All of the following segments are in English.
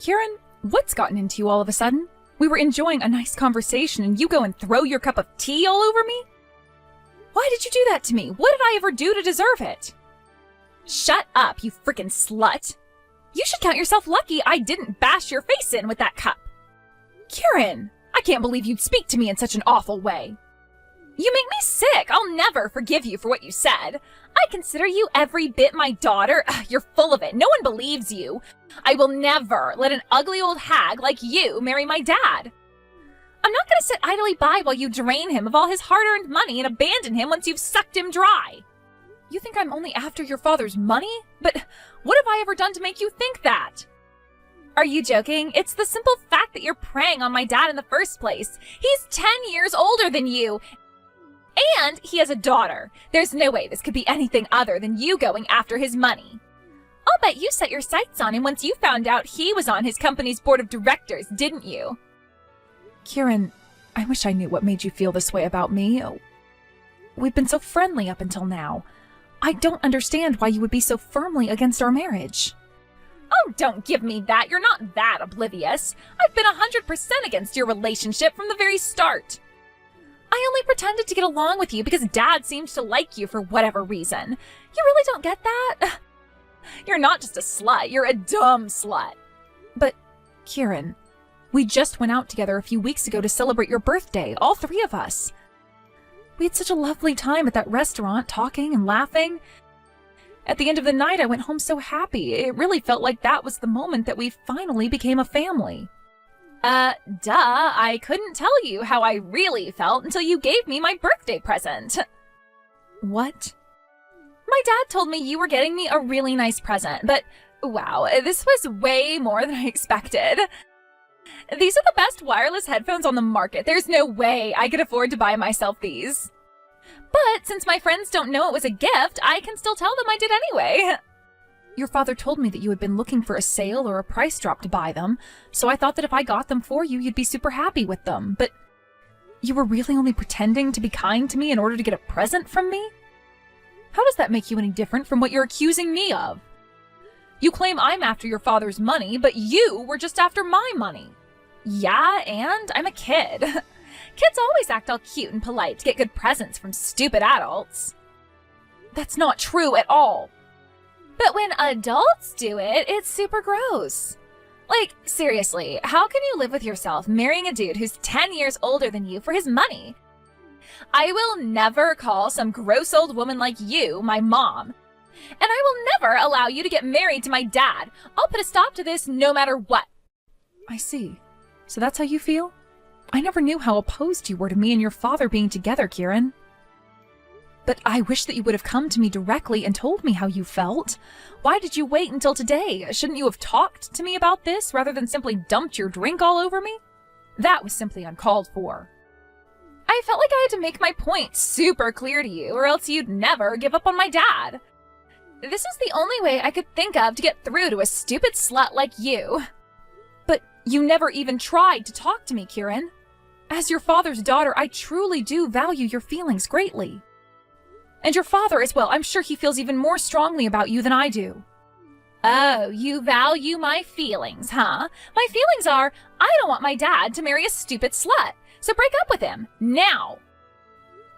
Kieran, what's gotten into you all of a sudden? We were enjoying a nice conversation and you go and throw your cup of tea all over me? Why did you do that to me? What did I ever do to deserve it? Shut up, you frickin' slut. You should count yourself lucky I didn't bash your face in with that cup. Kieran, I can't believe you'd speak to me in such an awful way. You make me sick. I'll never forgive you for what you said. I consider you every bit my daughter. You're full of it. No one believes you. I will never let an ugly old hag like you marry my dad. I'm not going to sit idly by while you drain him of all his hard-earned money and abandon him once you've sucked him dry. You think I'm only after your father's money? But what have I ever done to make you think that? Are you joking? It's the simple fact that you're preying on my dad in the first place. He's 10 years older than you. And he has a daughter. There's no way this could be anything other than you going after his money. I'll bet you set your sights on him once you found out he was on his company's board of directors, didn't you? Kieran, I wish I knew what made you feel this way about me. We've been so friendly up until now. I don't understand why you would be so firmly against our marriage. Oh, don't give me that. You're not that oblivious. I've been 100% against your relationship from the very start. I only pretended to get along with you because Dad seems to like you for whatever reason. You really don't get that? You're not just a slut, you're a dumb slut. But, Kieran, we just went out together a few weeks ago to celebrate your birthday, all three of us. We had such a lovely time at that restaurant, talking and laughing. At the end of the night, I went home so happy. It really felt like that was the moment that we finally became a family. I couldn't tell you how I really felt until you gave me my birthday present. What? My dad told me you were getting me a really nice present, but wow, this was way more than I expected. These are the best wireless headphones on the market. There's no way I could afford to buy myself these. But since my friends don't know it was a gift, I can still tell them I did anyway. Your father told me that you had been looking for a sale or a price drop to buy them, so I thought that if I got them for you, you'd be super happy with them. But you were really only pretending to be kind to me in order to get a present from me? How does that make you any different from what you're accusing me of? You claim I'm after your father's money, but you were just after my money. Yeah, and I'm a kid. Kids always act all cute and polite to get good presents from stupid adults. That's not true at all. But when adults do it, it's super gross. Like, seriously, how can you live with yourself marrying a dude who's 10 years older than you for his money? I will never call some gross old woman like you my mom. And I will never allow you to get married to my dad. I'll put a stop to this no matter what. I see. So that's how you feel? I never knew how opposed you were to me and your father being together, Kieran. But I wish that you would have come to me directly and told me how you felt. Why did you wait until today? Shouldn't you have talked to me about this rather than simply dumped your drink all over me? That was simply uncalled for. I felt like I had to make my point super clear to you, or else you'd never give up on my dad. This is the only way I could think of to get through to a stupid slut like you. But you never even tried to talk to me, Kieran. As your father's daughter, I truly do value your feelings greatly. And your father as well. I'm sure he feels even more strongly about you than I do. Oh, you value my feelings, huh? My feelings are, I don't want my dad to marry a stupid slut. So break up with him, now.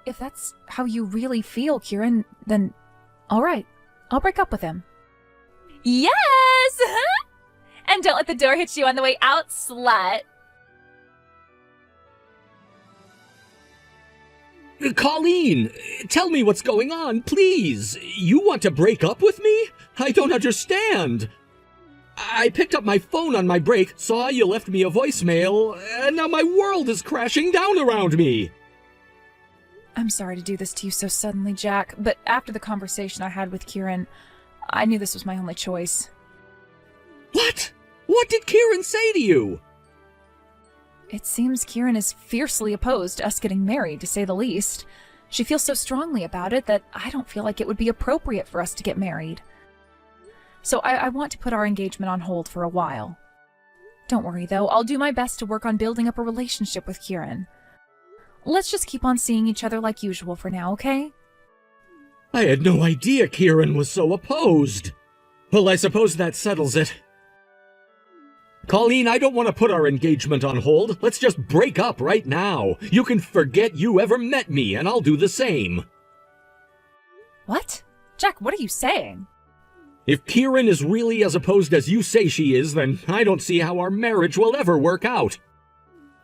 If that's how you really feel, Kieran, then all right, I'll break up with him. Yes! And don't let the door hit you on the way out, slut. Colleen, tell me what's going on, please. You want to break up with me? I don't understand. I picked up my phone on my break, saw you left me a voicemail, and now my world is crashing down around me. I'm sorry to do this to you so suddenly, Jack, but after the conversation I had with Kieran, I knew this was my only choice. What? What did Kieran say to you? It seems Kieran is fiercely opposed to us getting married, to say the least. She feels so strongly about it that I don't feel like it would be appropriate for us to get married. So I want to put our engagement on hold for a while. Don't worry, though. I'll do my best to work on building up a relationship with Kieran. Let's just keep on seeing each other like usual for now, okay? I had no idea Kieran was so opposed. Well, I suppose that settles it. Colleen, I don't want to put our engagement on hold. Let's just break up right now. You can forget you ever met me, and I'll do the same. What? Jack, what are you saying? If Kieran is really as opposed as you say she is, then I don't see how our marriage will ever work out.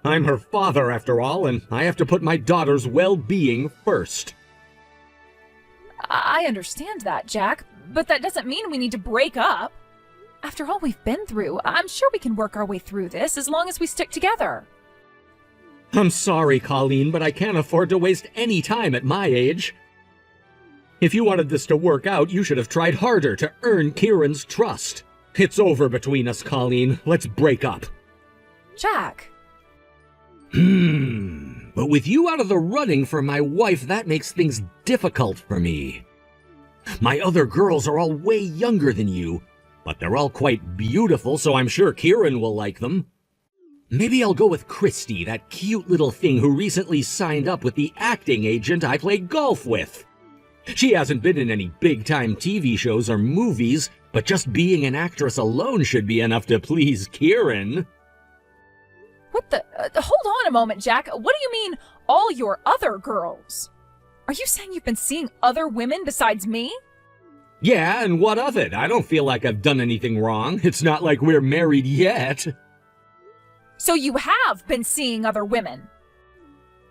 I'm her father, after all, and I have to put my daughter's well-being first. I understand that, Jack, but that doesn't mean we need to break up. After all we've been through, I'm sure we can work our way through this as long as we stick together. I'm sorry, Colleen, but I can't afford to waste any time at my age. If you wanted this to work out, you should have tried harder to earn Kieran's trust. It's over between us, Colleen. Let's break up. Jack. But with you out of the running for my wife, that makes things difficult for me. My other girls are all way younger than you, but they're all quite beautiful, so I'm sure Kieran will like them. Maybe I'll go with Christy, that cute little thing who recently signed up with the acting agent I play golf with. She hasn't been in any big-time TV shows or movies, but just being an actress alone should be enough to please Kieran. What the? Hold on a moment, Jack. What do you mean, all your other girls? Are you saying you've been seeing other women besides me? Yeah, and what of it? I don't feel like I've done anything wrong. It's not like we're married yet. So you have been seeing other women?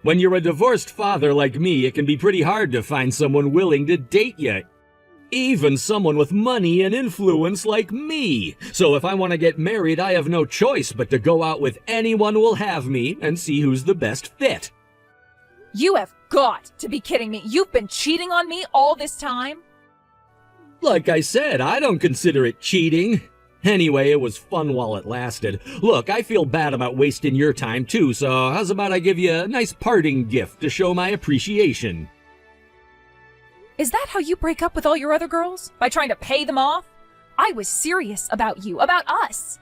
When you're a divorced father like me, it can be pretty hard to find someone willing to date you. Even someone with money and influence like me. So if I want to get married, I have no choice but to go out with anyone who will have me and see who's the best fit. You have got to be kidding me. You've been cheating on me all this time? Like I said, I don't consider it cheating. Anyway, it was fun while it lasted. Look, I feel bad about wasting your time too, so how's about I give you a nice parting gift to show my appreciation? Is that how you break up with all your other girls? By trying to pay them off? I was serious about you, about us.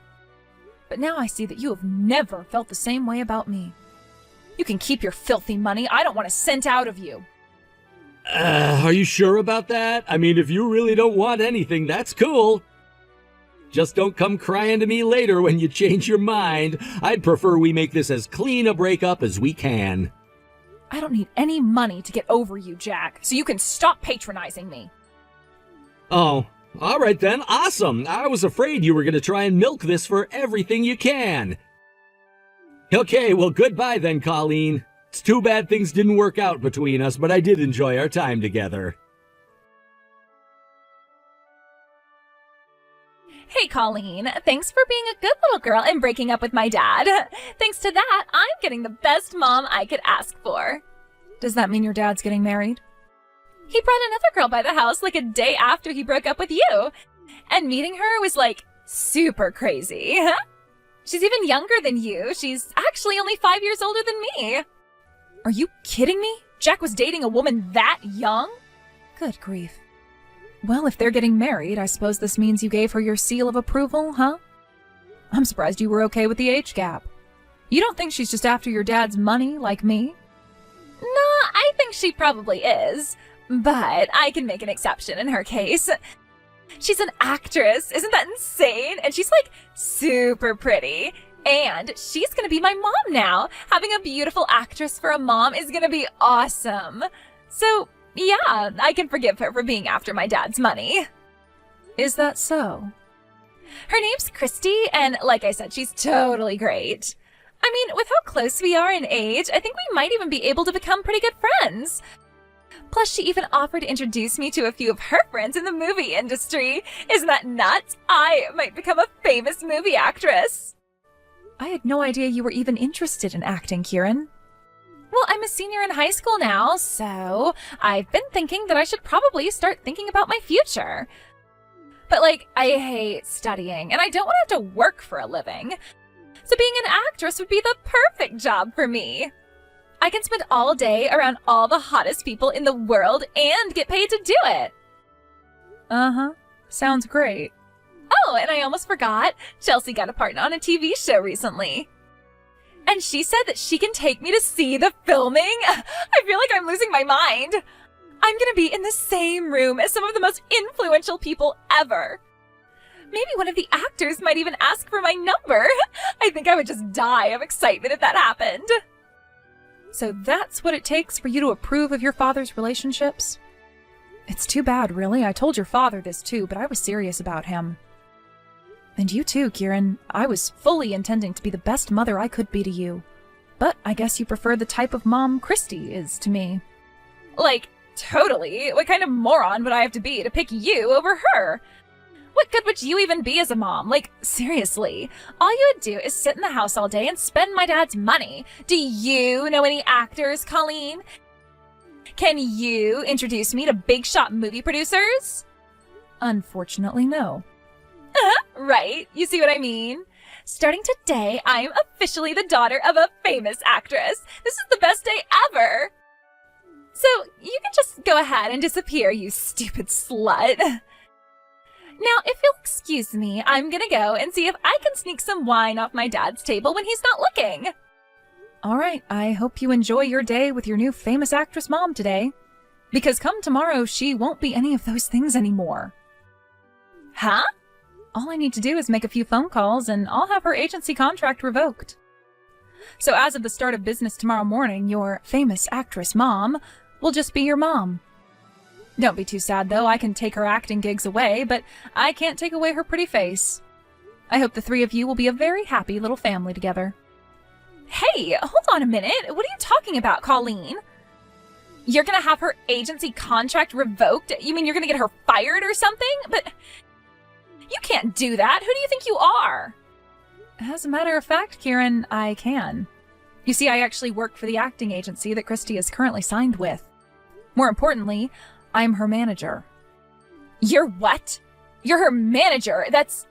But now I see that you have never felt the same way about me. You can keep your filthy money. I don't want a cent out of you. Are you sure about that? I mean, if you really don't want anything, that's cool. Just don't come crying to me later when you change your mind. I'd prefer we make this as clean a breakup as we can. I don't need any money to get over you, Jack, so you can stop patronizing me. Oh, all right then. Awesome. I was afraid you were going to try and milk this for everything you can. Okay, well, goodbye then, Colleen. It's too bad things didn't work out between us, but I did enjoy our time together. Hey, Colleen, thanks for being a good little girl and breaking up with my dad. Thanks to that, I'm getting the best mom I could ask for. Does that mean your dad's getting married? He brought another girl by the house like a day after he broke up with you. And meeting her was like super crazy. She's even younger than you. She's actually only 5 years older than me. Are you kidding me? Jack was dating a woman that young? Good grief. Well, if they're getting married, I suppose this means you gave her your seal of approval, huh? I'm surprised you were okay with the age gap. You don't think she's just after your dad's money like me? Nah, I think she probably is. But I can make an exception in her case. She's an actress. Isn't that insane? And she's like super pretty. And she's gonna be my mom now. Having a beautiful actress for a mom is gonna be awesome. So, yeah, I can forgive her for being after my dad's money. Is that so? Her name's Christy, and like I said, she's totally great. I mean, with how close we are in age, I think we might even be able to become pretty good friends. Plus, she even offered to introduce me to a few of her friends in the movie industry. Isn't that nuts? I might become a famous movie actress. I had no idea you were even interested in acting, Kieran. Well, I'm a senior in high school now, so I've been thinking that I should probably start thinking about my future. But, I hate studying, and I don't want to have to work for a living. So being an actress would be the perfect job for me. I can spend all day around all the hottest people in the world and get paid to do it. Uh-huh. Sounds great. Oh, and I almost forgot. Chelsea got a part on a TV show recently. And she said that she can take me to see the filming. I feel like I'm losing my mind. I'm gonna be in the same room as some of the most influential people ever. Maybe one of the actors might even ask for my number. I think I would just die of excitement if that happened. So that's what it takes for you to approve of your father's relationships? It's too bad, really. I told your father this too, but I was serious about him. And you too, Kieran. I was fully intending to be the best mother I could be to you. But I guess you prefer the type of mom Christy is to me. Like, totally. What kind of moron would I have to be to pick you over her? What good would you even be as a mom? Like, seriously. All you would do is sit in the house all day and spend my dad's money. Do you know any actors, Colleen? Can you introduce me to big shot movie producers? Unfortunately, no. Right, you see what I mean? Starting today, I'm officially the daughter of a famous actress. This is the best day ever. So, you can just go ahead and disappear, you stupid slut. Now, if you'll excuse me, I'm gonna go and see if I can sneak some wine off my dad's table when he's not looking. All right, I hope you enjoy your day with your new famous actress mom today. Because come tomorrow, she won't be any of those things anymore. Huh? All I need to do is make a few phone calls and I'll have her agency contract revoked. So as of the start of business tomorrow morning, your famous actress mom will just be your mom. Don't be too sad though, I can take her acting gigs away, but I can't take away her pretty face. I hope the three of you will be a very happy little family together. Hey, hold on a minute. What are you talking about, Colleen? You're gonna have her agency contract revoked? You mean you're gonna get her fired or something? But you can't do that. Who do you think you are? As a matter of fact, Kieran, I can. You see, I actually work for the acting agency that Christy is currently signed with. More importantly, I'm her manager. You're what? You're her manager? That's...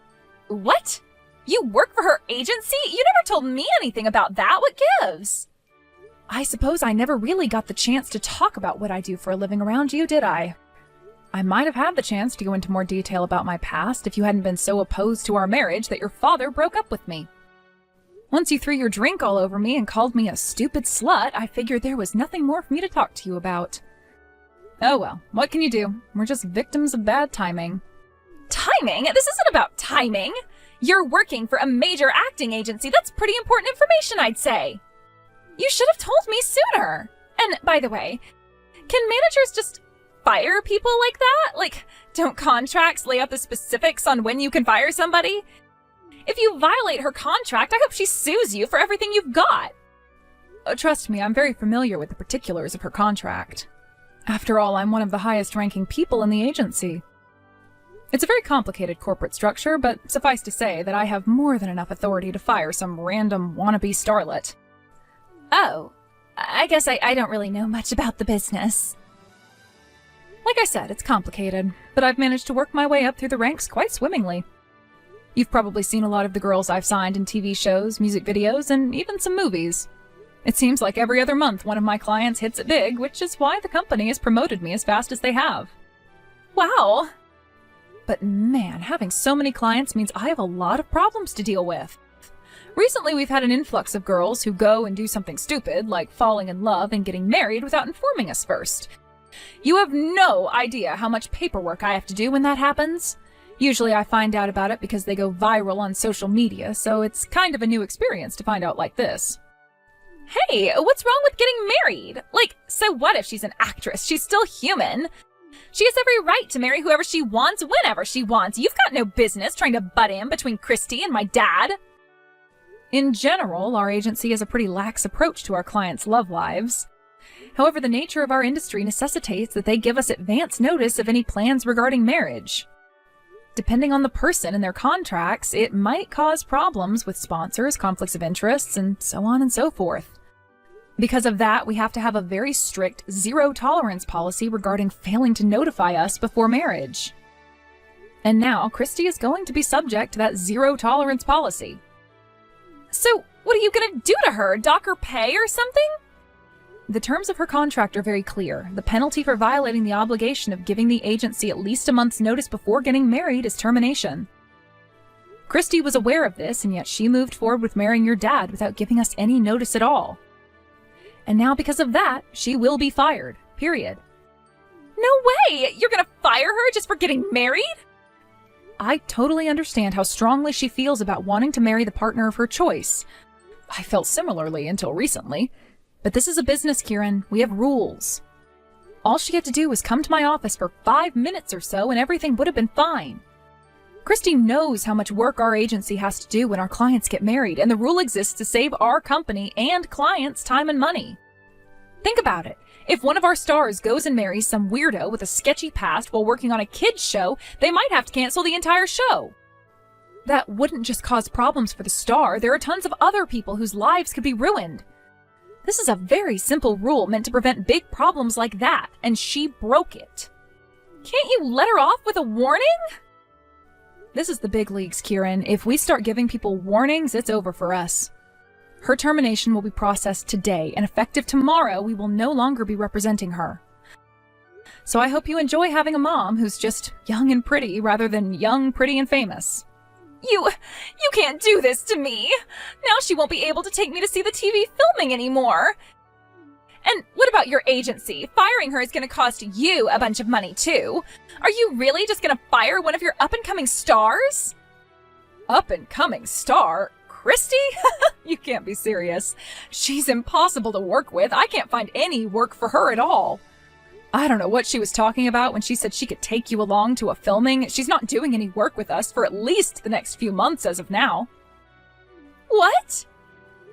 What? You work for her agency? You never told me anything about that. What gives? I suppose I never really got the chance to talk about what I do for a living around you, did I? I might have had the chance to go into more detail about my past if you hadn't been so opposed to our marriage that your father broke up with me. Once you threw your drink all over me and called me a stupid slut, I figured there was nothing more for me to talk to you about. Oh well, what can you do? We're just victims of bad timing. Timing? This isn't about timing! You're working for a major acting agency. That's pretty important information, I'd say. You should have told me sooner. And by the way, can managers just fire people like that? Like, don't contracts lay out the specifics on when you can fire somebody? If you violate her contract, I hope she sues you for everything you've got. Trust me, I'm very familiar with the particulars of her contract. After all, I'm one of the highest-ranking people in the agency. It's a very complicated corporate structure, but suffice to say that I have more than enough authority to fire some random wannabe starlet. Oh, I guess I don't really know much about the business. Like I said, it's complicated, but I've managed to work my way up through the ranks quite swimmingly. You've probably seen a lot of the girls I've signed in TV shows, music videos, and even some movies. It seems like every other month one of my clients hits it big, which is why the company has promoted me as fast as they have. Wow! But man, having so many clients means I have a lot of problems to deal with. Recently, we've had an influx of girls who go and do something stupid, like falling in love and getting married without informing us first. You have no idea how much paperwork I have to do when that happens. Usually I find out about it because they go viral on social media, so it's kind of a new experience to find out like this. Hey, what's wrong with getting married? Like, so what if she's an actress? She's still human. She has every right to marry whoever she wants, whenever she wants. You've got no business trying to butt in between Christy and my dad. In general, our agency has a pretty lax approach to our clients' love lives. However, the nature of our industry necessitates that they give us advance notice of any plans regarding marriage. Depending on the person and their contracts, it might cause problems with sponsors, conflicts of interests, and so on and so forth. Because of that, we have to have a very strict zero-tolerance policy regarding failing to notify us before marriage. And now, Christy is going to be subject to that zero-tolerance policy. So, what are you going to do to her? Dock her pay or something? The terms of her contract are very clear. The penalty for violating the obligation of giving the agency at least a month's notice before getting married is termination. Christy was aware of this, and yet she moved forward with marrying your dad without giving us any notice at all. And now because of that, she will be fired. Period. No way! You're gonna fire her just for getting married? I totally understand how strongly she feels about wanting to marry the partner of her choice. I felt similarly until recently. But this is a business, Kieran. We have rules. All she had to do was come to my office for 5 minutes or so and everything would have been fine. Christy knows how much work our agency has to do when our clients get married, and the rule exists to save our company and clients time and money. Think about it. If one of our stars goes and marries some weirdo with a sketchy past while working on a kids show, they might have to cancel the entire show. That wouldn't just cause problems for the star. There are tons of other people whose lives could be ruined. This is a very simple rule meant to prevent big problems like that, and she broke it. Can't you let her off with a warning? This is the big leagues, Kieran. If we start giving people warnings, it's over for us. Her termination will be processed today, and effective tomorrow, we will no longer be representing her. So I hope you enjoy having a mom who's just young and pretty rather than young, pretty, and famous. You can't do this to me. Now she won't be able to take me to see the TV filming anymore. And what about your agency? Firing her is going to cost you a bunch of money, too. Are you really just going to fire one of your up-and-coming stars? Up-and-coming star? Christy? You can't be serious. She's impossible to work with. I can't find any work for her at all. I don't know what she was talking about when she said she could take you along to a filming. She's not doing any work with us for at least the next few months as of now. What?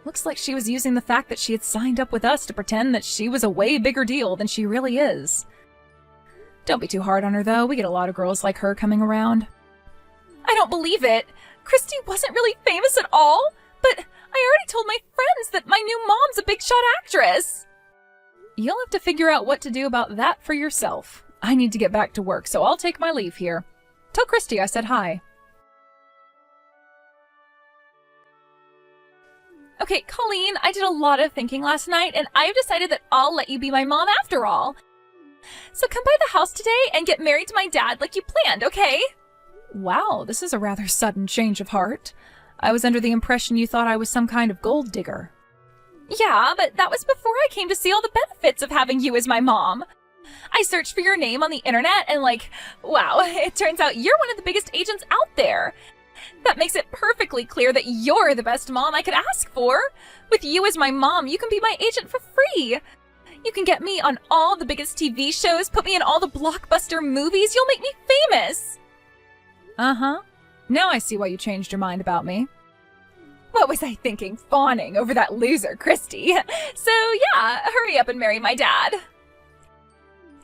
Looks like she was using the fact that she had signed up with us to pretend that she was a way bigger deal than she really is. Don't be too hard on her, though. We get a lot of girls like her coming around. I don't believe it. Christy wasn't really famous at all, but I already told my friends that my new mom's a big shot actress. You'll have to figure out what to do about that for yourself. I need to get back to work, so I'll take my leave here. Tell Christy I said hi. Okay, Colleen, I did a lot of thinking last night, and I've decided that I'll let you be my mom after all. So come by the house today and get married to my dad like you planned, okay? Wow, this is a rather sudden change of heart. I was under the impression you thought I was some kind of gold digger. Yeah, but that was before I came to see all the benefits of having you as my mom. I searched for your name on the internet and wow, it turns out you're one of the biggest agents out there. That makes it perfectly clear that you're the best mom I could ask for. With you as my mom, you can be my agent for free. You can get me on all the biggest TV shows, put me in all the blockbuster movies. You'll make me famous. Uh-huh. Now I see why you changed your mind about me. What was I thinking, fawning over that loser, Christy? So yeah, hurry up and marry my dad.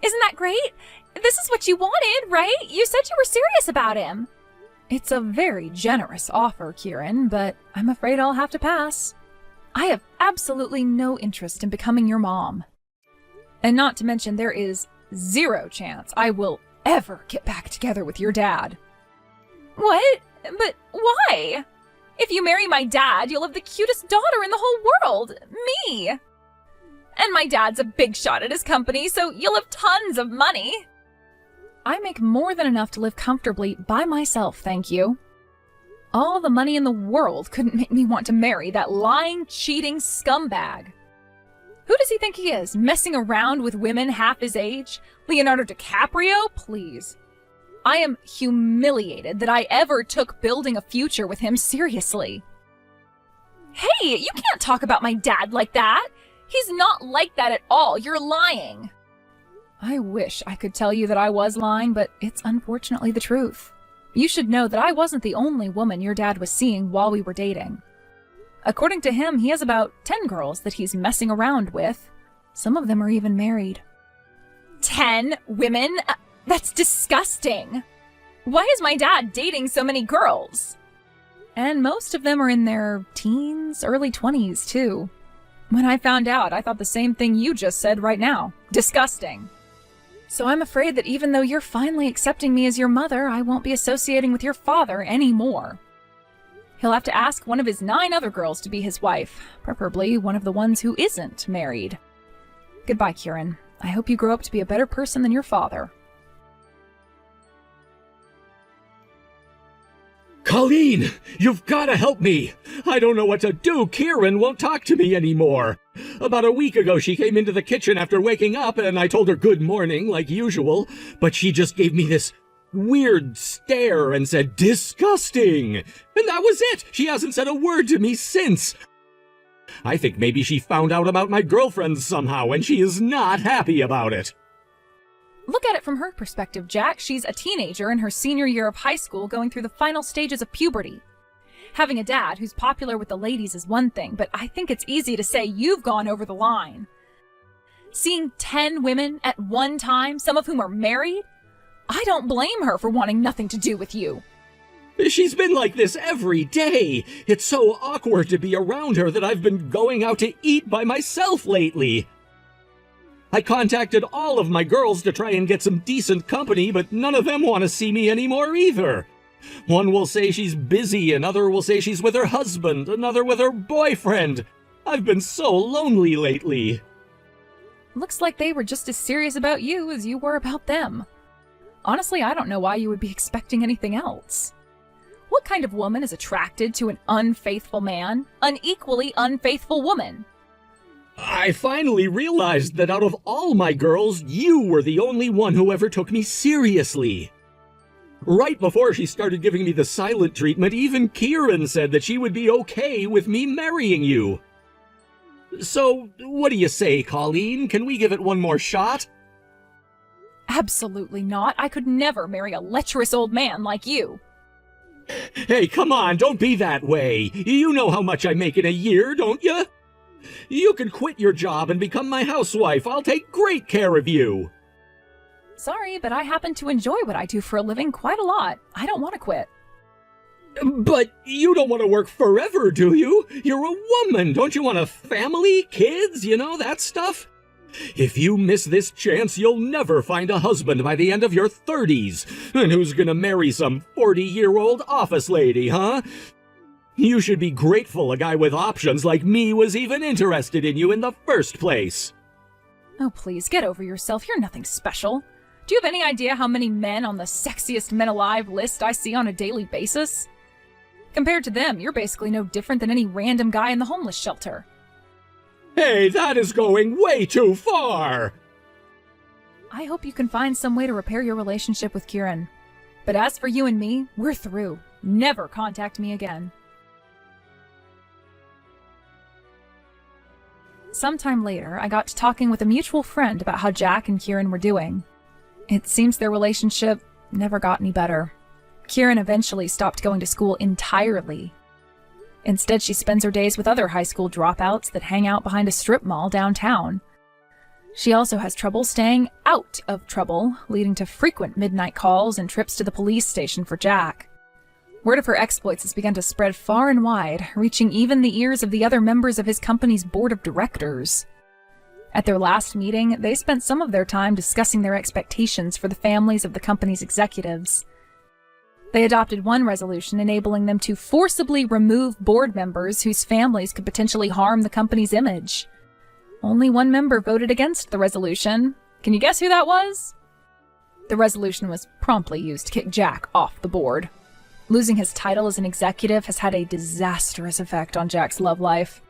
Isn't that great? This is what you wanted, right? You said you were serious about him. It's a very generous offer, Kieran, but I'm afraid I'll have to pass. I have absolutely no interest in becoming your mom. And not to mention, there is 0 chance I will ever get back together with your dad. What? But why? If you marry my dad, you'll have the cutest daughter in the whole world, me. And my dad's a big shot at his company, so you'll have tons of money. I make more than enough to live comfortably by myself, thank you. All the money in the world couldn't make me want to marry that lying, cheating scumbag. Who does he think he is, messing around with women half his age? Leonardo DiCaprio? Please. I am humiliated that I ever took building a future with him seriously. Hey, you can't talk about my dad like that. He's not like that at all. You're lying. I wish I could tell you that I was lying, but it's unfortunately the truth. You should know that I wasn't the only woman your dad was seeing while we were dating. According to him, he has about 10 girls that he's messing around with. Some of them are even married. 10 women? That's disgusting. Why is my dad dating so many girls? And most of them are in their teens, early 20s, too. When I found out, I thought the same thing you just said right now. Disgusting. So I'm afraid that even though you're finally accepting me as your mother, I won't be associating with your father anymore. He'll have to ask one of his 9 other girls to be his wife, preferably one of the ones who isn't married. Goodbye, Kieran. I hope you grow up to be a better person than your father. Colleen, you've got to help me. I don't know what to do. Kieran won't talk to me anymore. About a week ago, she came into the kitchen after waking up, and I told her good morning, like usual, but she just gave me this weird stare and said, "Disgusting!" And that was it! She hasn't said a word to me since. I think maybe she found out about my girlfriend somehow, and she is not happy about it. Look at it from her perspective, Jack. She's a teenager in her senior year of high school going through the final stages of puberty. Having a dad who's popular with the ladies is one thing, but I think it's easy to say you've gone over the line. Seeing 10 women at one time, some of whom are married? I don't blame her for wanting nothing to do with you. She's been like this every day. It's so awkward to be around her that I've been going out to eat by myself lately. I contacted all of my girls to try and get some decent company, but none of them want to see me anymore either. One will say she's busy, another will say she's with her husband, another with her boyfriend. I've been so lonely lately. Looks like they were just as serious about you as you were about them. Honestly, I don't know why you would be expecting anything else. What kind of woman is attracted to an unfaithful man, an equally unfaithful woman? I finally realized that out of all my girls, you were the only one who ever took me seriously. Right before she started giving me the silent treatment, even Kieran said that she would be okay with me marrying you. So, what do you say, Colleen? Can we give it one more shot? Absolutely not. I could never marry a lecherous old man like you. Hey, come on, don't be that way. You know how much I make in a year, don't you? You can quit your job and become my housewife. I'll take great care of you. Sorry, but I happen to enjoy what I do for a living quite a lot. I don't want to quit. But you don't want to work forever, do you? You're a woman. Don't you want a family, kids, that stuff? If you miss this chance, you'll never find a husband by the end of your 30s. And who's gonna marry some 40-year-old office lady, huh? You should be grateful a guy with options like me was even interested in you in the first place. Oh, please, get over yourself. You're nothing special. Do you have any idea how many men on the sexiest men alive list I see on a daily basis? Compared to them, you're basically no different than any random guy in the homeless shelter. Hey, that is going way too far! I hope you can find some way to repair your relationship with Kieran. But as for you and me, we're through. Never contact me again. Sometime later, I got to talking with a mutual friend about how Jack and Kieran were doing. It seems their relationship never got any better. Kieran eventually stopped going to school entirely. Instead, she spends her days with other high school dropouts that hang out behind a strip mall downtown. She also has trouble staying out of trouble, leading to frequent midnight calls and trips to the police station for Jack. Word of her exploits has begun to spread far and wide, reaching even the ears of the other members of his company's board of directors. At their last meeting, they spent some of their time discussing their expectations for the families of the company's executives. They adopted one resolution enabling them to forcibly remove board members whose families could potentially harm the company's image. Only one member voted against the resolution. Can you guess who that was? The resolution was promptly used to kick Jack off the board. Losing his title as an executive has had a disastrous effect on Jack's love life.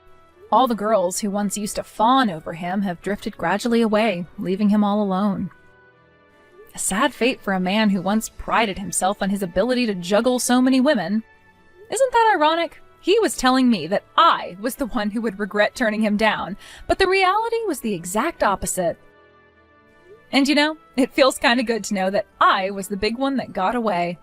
All the girls who once used to fawn over him have drifted gradually away, leaving him all alone. A sad fate for a man who once prided himself on his ability to juggle so many women. Isn't that ironic? He was telling me that I was the one who would regret turning him down, but the reality was the exact opposite. And it feels kind of good to know that I was the big one that got away.